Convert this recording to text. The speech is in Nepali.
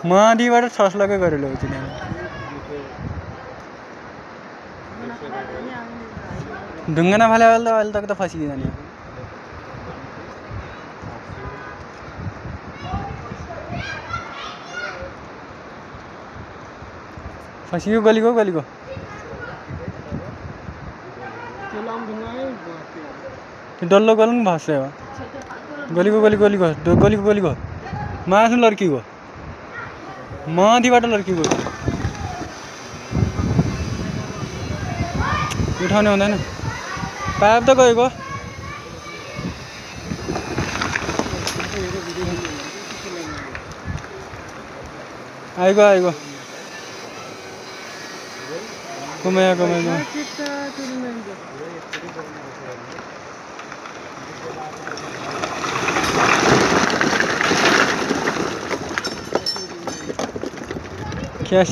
माथिबाट छस्लकै गरेर ल्याउँछु नि ढुङ्गा नफाले अहिले तक त फसिदिँदैन नि फसियो गलीको त्यो डल्लो गल पनि फस्यो गलीको मासु लड्किएको माथिबाट लड्किएको उठाउने हुँदैन पाइप त गएको आइगयो कमाया क्या